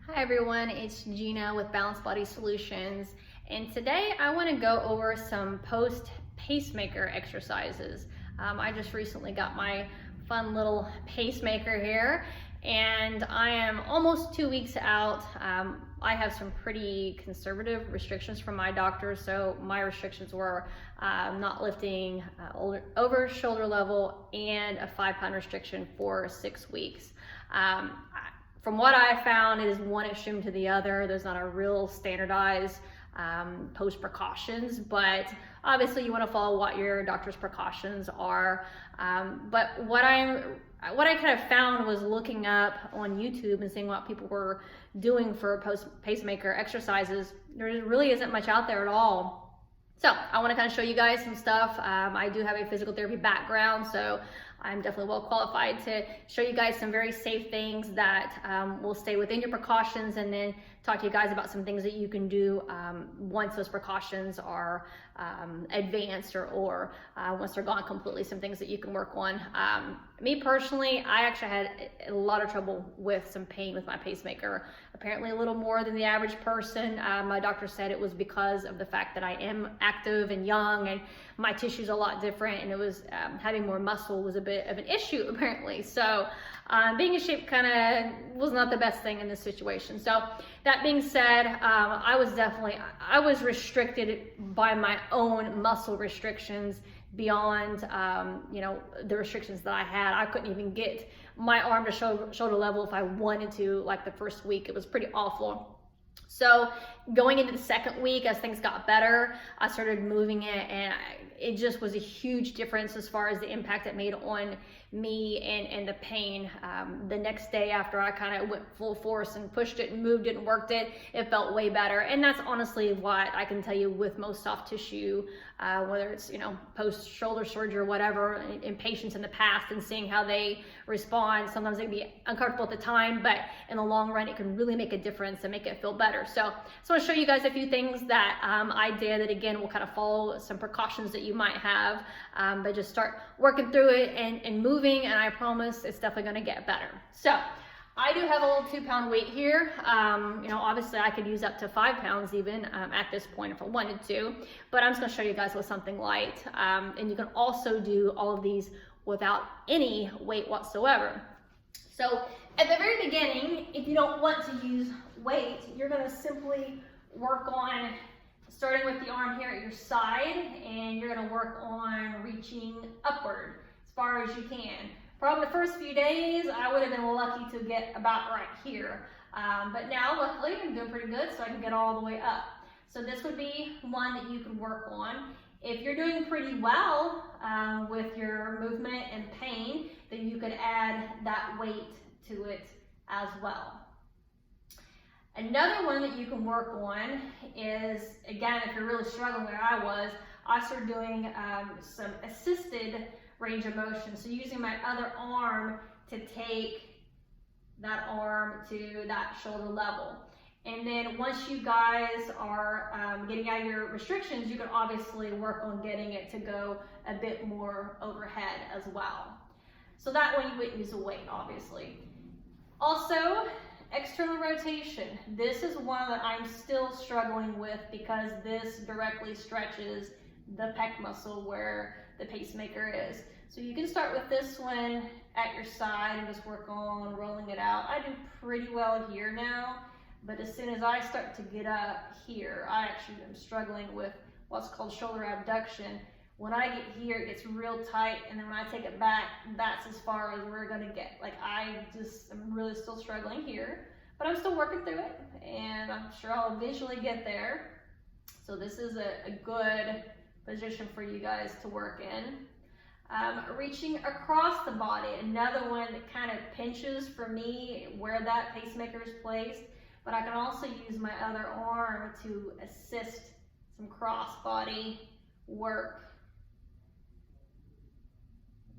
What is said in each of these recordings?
Hi everyone, it's Gina with Balanced Body Solutions, and today I want to go over some post-pacemaker exercises. I just recently got my fun little pacemaker here, and I am almost 2 weeks out. I have some pretty conservative restrictions from my doctor, so my restrictions were not lifting over shoulder level and a 5-pound restriction for 6 weeks. From what I found, it is one extreme to the other. There's not a real standardized post precautions, but obviously you want to follow what your doctor's precautions are. But what I kind of found was looking up on YouTube and seeing what people were doing for post pacemaker exercises. There really isn't much out there at all. So I want to kind of show you guys some stuff. I do have a physical therapy background, so I'm definitely well qualified to show you guys some very safe things that will stay within your precautions, and then talk to you guys about some things that you can do once those precautions are advanced or once they're gone completely, some things that you can work on. Me personally, I actually had a lot of trouble with some pain with my pacemaker, apparently a little more than the average person. My doctor said it was because of the fact that I am active and young, and my tissue's a lot different, and it was having more muscle was a bit of an issue apparently. So being in shape kind of was not the best thing in this situation. So that being said, I was restricted by my own muscle restrictions beyond the restrictions that I had. I couldn't even get my arm to shoulder level if I wanted to. Like the first week, it was pretty awful. So going into the second week, as things got better, I started moving it, and it just was a huge difference as far as the impact it made on me and the pain. The next day after I kind of went full force and pushed it and moved it and worked it, it felt way better. And that's honestly what I can tell you with most soft tissue, whether it's post shoulder surgery or whatever, in patients in the past, and seeing how they respond. Sometimes they'd be uncomfortable at the time, but in the long run, it can really make a difference and make it feel better. So I want to show you guys a few things that I did that, again, will kind of follow some precautions that you might have, but just start working through it and moving, and I promise it's definitely going to get better. So I do have a little 2-pound weight here. Obviously I could use up to 5 pounds even at this point if I wanted to, but I'm just going to show you guys with something light. And you can also do all of these without any weight whatsoever. So at the very beginning, if you don't want to use weight, you're going to simply work on starting with the arm here at your side, and you're going to work on reaching upward as far as you can. Probably the first few days, I would have been lucky to get about right here. But now, luckily, I'm doing pretty good, so I can get all the way up. So this would be one that you can work on. If you're doing pretty well with your movement and pain, then you could add that weight to it as well. Another one that you can work on is, again, if you're really struggling like I was, I started doing some assisted range of motion. So using my other arm to take that arm to that shoulder level. And then once you guys are getting out of your restrictions, you can obviously work on getting it to go a bit more overhead as well. So that way you wouldn't use a weight, obviously. Also, external rotation. This is one that I'm still struggling with because this directly stretches the pec muscle where the pacemaker is. So you can start with this one at your side and just work on rolling it out. I do pretty well here now, but as soon as I start to get up here, I actually am struggling with what's called shoulder abduction. When I get here, it gets real tight, and then when I take it back, that's as far as we're gonna get. Like, I'm really still struggling here, but I'm still working through it, and I'm sure I'll eventually get there. So this is a good position for you guys to work in. Reaching across the body, another one that kind of pinches for me where that pacemaker is placed, but I can also use my other arm to assist some cross body work.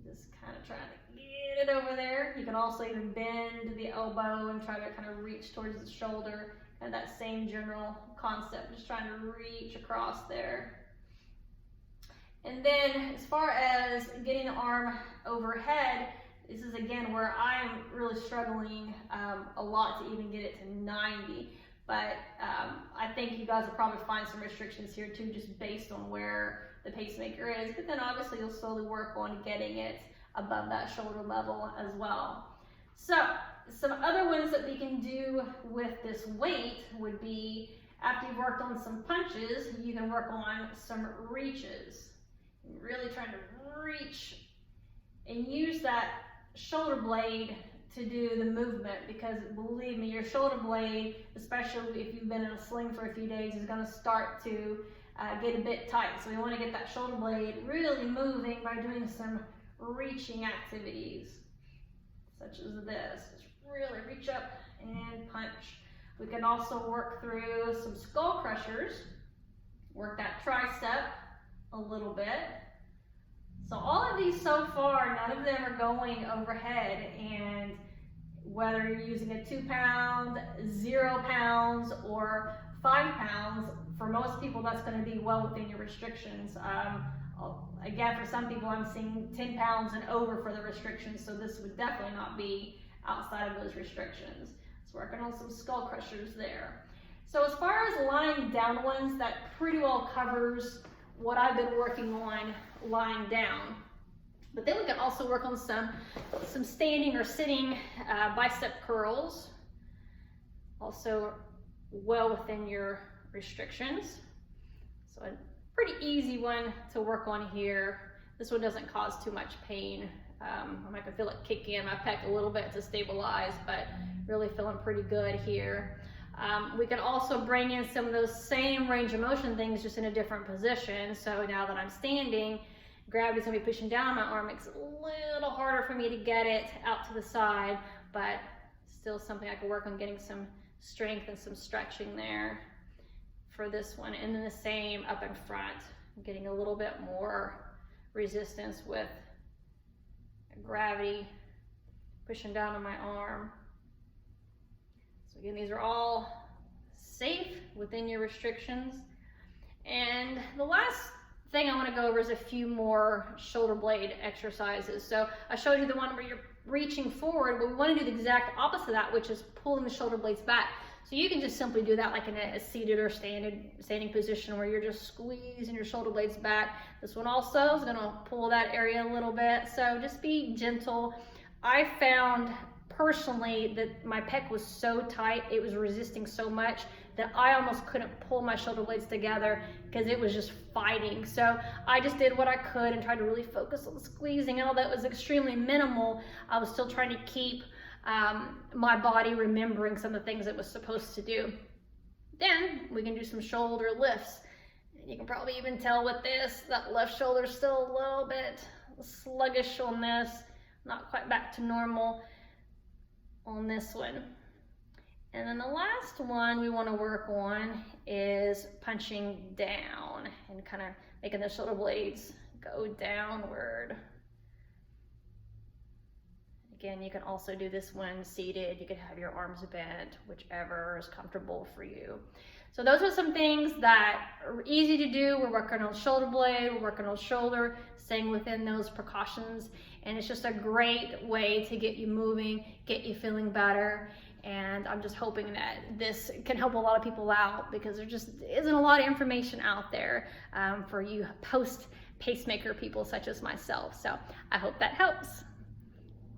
Just kind of trying to get it over there. You can also even bend the elbow and try to kind of reach towards the shoulder, and that same general concept, just trying to reach across there. And then as far as getting the arm overhead, This is again where I'm really struggling a lot to even get it to 90. But I think you guys will probably find some restrictions here too, just based on where the pacemaker is. But then obviously you'll slowly work on getting it above that shoulder level as well. So some other ones that we can do with this weight would be, after you've worked on some punches, you can work on some reaches. Really trying to reach and use that shoulder blade to do the movement, because believe me, your shoulder blade, especially if you've been in a sling for a few days, is going to start to get a bit tight. So we want to get that shoulder blade really moving by doing some reaching activities, such as this. Just really reach up and punch. We can also work through some skull crushers, work that tricep a little bit. So all of these so far, none of them are going overhead, and whether you're using a 2 pound, 0 pounds, or 5 pounds, for most people that's going to be well within your restrictions. Again, for some people I'm seeing 10 pounds and over for the restrictions, so this would definitely not be outside of those restrictions. So working on some skull crushers there. So as far as lying down ones, that pretty well covers what I've been working on lying down. But then we can also work on some standing or sitting bicep curls, also well within your restrictions. So a pretty easy one to work on here. This one doesn't cause too much pain. I might feel it kick in my pec a little bit to stabilize, but really feeling pretty good here. We can also bring in some of those same range of motion things, just in a different position. So now that I'm standing, gravity's gonna be pushing down my arm. Makes it a little harder for me to get it out to the side, but still something I can work on getting some strength and some stretching there for this one. And then the same up in front, getting a little bit more resistance with gravity pushing down on my arm. So again, these are all safe within your restrictions. And the last thing I want to go over is a few more shoulder blade exercises. So I showed you the one where you're reaching forward, but we want to do the exact opposite of that, which is pulling the shoulder blades back. So you can just simply do that like in a seated or standing position, where you're just squeezing your shoulder blades back. This one also is going to pull that area a little bit. So just be gentle. I found personally that my pec was so tight, it was resisting so much that I almost couldn't pull my shoulder blades together because it was just fighting. So I just did what I could and tried to really focus on squeezing. And although it was extremely minimal, I was still trying to keep my body remembering some of the things it was supposed to do. Then we can do some shoulder lifts. You can probably even tell with this, that left shoulder is still a little bit sluggish on this, not quite back to normal on this one. And then the last one we want to work on is punching down and kind of making the shoulder blades go downward. Again, you can also do this one seated. You could have your arms bent, whichever is comfortable for you. So those are some things that are easy to do. We're working on shoulder blade, we're working on shoulder, staying within those precautions. And it's just a great way to get you moving, get you feeling better. And I'm just hoping that this can help a lot of people out, because there just isn't a lot of information out there for you post-pacemaker people such as myself. So I hope that helps.